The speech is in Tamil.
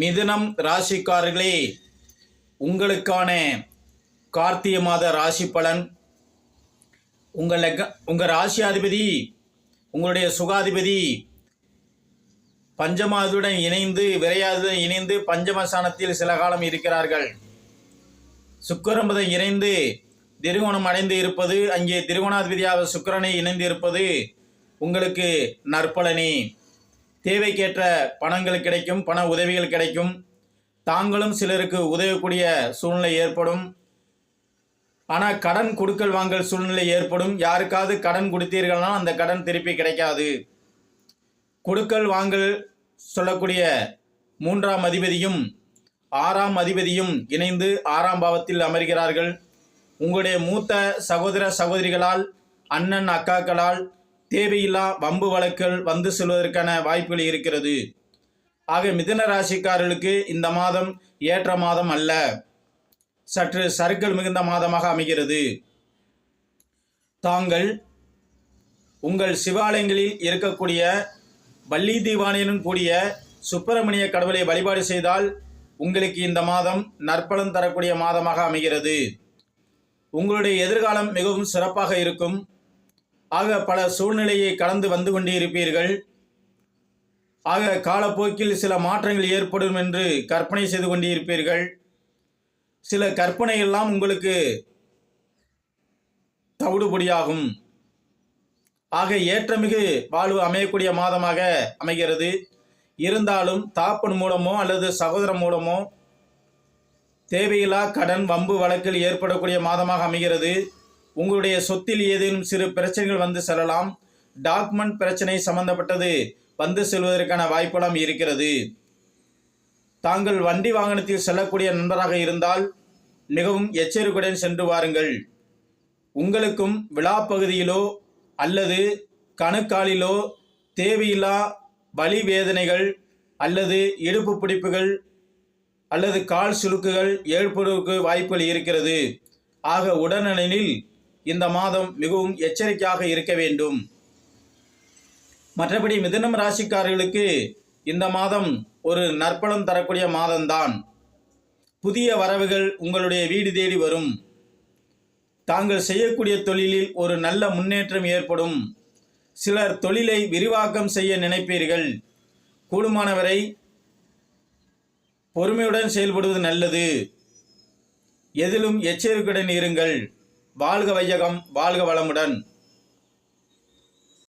மிதுனம் ராசிக்காரர்களே, உங்களுக்கான கார்த்திகை மாத ராசி பலன். உங்கள் ராசியாதிபதி உங்களுடைய சுகாதிபதி பஞ்சமாவதுடன் இணைந்து விரையாதுடன் இணைந்து பஞ்சமஸ்தானத்தில் சில காலம் இருக்கிறார்கள். சுக்கிரனுடன் இணைந்து திரிகோணம் அடைந்து இருப்பது, அங்கே திரிகோணாதிபதியாக சுக்கிரனை இணைந்து இருப்பது உங்களுக்கு நற்பலனே. தேவைக்கேற்ற பணங்கள் கிடைக்கும், பண உதவிகள் கிடைக்கும். தாங்களும் சிலருக்கு உதவக்கூடிய சூழ்நிலை ஏற்படும். ஆனால் கடன் கொடுக்கல் வாங்கல் சூழ்நிலை ஏற்படும். யாருக்காவது கடன் கொடுத்தீர்கள்னா அந்த கடன் திருப்பி கிடைக்காது. கொடுக்கல் வாங்கல் சொல்லக்கூடிய 3ஆம் அதிபதியும் 6ஆம் அதிபதியும் இணைந்து 6ஆம் பாவத்தில் அமர்கிறார்கள். உங்களுடைய மூத்த சகோதர சகோதரிகளால், அண்ணன் அக்காக்களால் தேவையில்லா வம்பு வழக்குகள் வந்து செல்வதற்கான வாய்ப்புகள் இருக்கிறது. ஆக மிதுன ராசிக்காரர்களுக்கு இந்த மாதம் ஏற்ற மாதம் அல்ல, சற்று சறுக்கல் மிகுந்த மாதமாக அமைகிறது. தாங்கள் உங்கள் சிவாலயங்களில் இருக்கக்கூடிய வள்ளி தீவானையுடன் கூடிய சுப்பிரமணிய கடவுளை வழிபாடு செய்தால் உங்களுக்கு இந்த மாதம் நற்பலன் தரக்கூடிய மாதமாக அமைகிறது. உங்களுடைய எதிர்காலம் மிகவும் சிறப்பாக இருக்கும். ஆக பல சூழ்நிலையை கடந்து வந்து கொண்டே இருப்பீர்கள். ஆக காலப்போக்கில் சில மாற்றங்கள் ஏற்படும் என்று கற்பனை செய்து கொண்டே இருப்பீர்கள். சில கற்பனை எல்லாம் உங்களுக்கு தவிடுபொடியாகும். ஆக ஏற்றமிகு வாழ்வு அமையக்கூடிய மாதமாக அமைகிறது. இருந்தாலும் தாப்பன் மூலமோ அல்லது சகோதரன் மூலமோ தேவையில்லா கடன் வம்பு வழக்கில் ஏற்படக்கூடிய மாதமாக அமைகிறது. உங்களுடைய சொத்தில் ஏதேனும் சிறு பிரச்சனைகள் வந்து செல்லலாம். டாக்குமெண்ட் பிரச்சனை சம்பந்தப்பட்டது வந்து செல்வதற்கான வாய்ப்பெல்லாம் இருக்கிறது. தாங்கள் வண்டி வாகனத்தில் செல்லக்கூடிய நண்பராக இருந்தால் மிகவும் எச்சரிக்கையுடன் சென்று வாருங்கள். உங்களுக்கும் விழா பகுதியிலோ அல்லது கணுக்காலிலோ தேவையில்லா வலி வேதனைகள் அல்லது இடுப்பு பிடிப்புகள் அல்லது கால் சுளுக்குகள் ஏற்படுவதற்கு வாய்ப்புகள் இருக்கிறது. ஆக உடல்நலனில் இந்த மாதம் மிகவும் எச்சரிக்கையாக இருக்க வேண்டும். மற்றபடி மிதுனம் ராசிக்காரர்களுக்கு இந்த மாதம் ஒரு நற்பலன் தரக்கூடிய மாதம்தான். புதிய வரவுகள் உங்களுடைய வீடு தேடி வரும். தாங்கள் செய்யக்கூடிய தொழிலில் ஒரு நல்ல முன்னேற்றம் ஏற்படும். சிலர் தொழிலை விரிவாக்கம் செய்ய நினைப்பீர்கள். கூடுமானவரை பொறுமையுடன் செயல்படுவது நல்லது. எதிலும் எச்சரிக்கையுடன் இருங்கள். வாழ்க வையகம், வாழ்க வளமுடன்.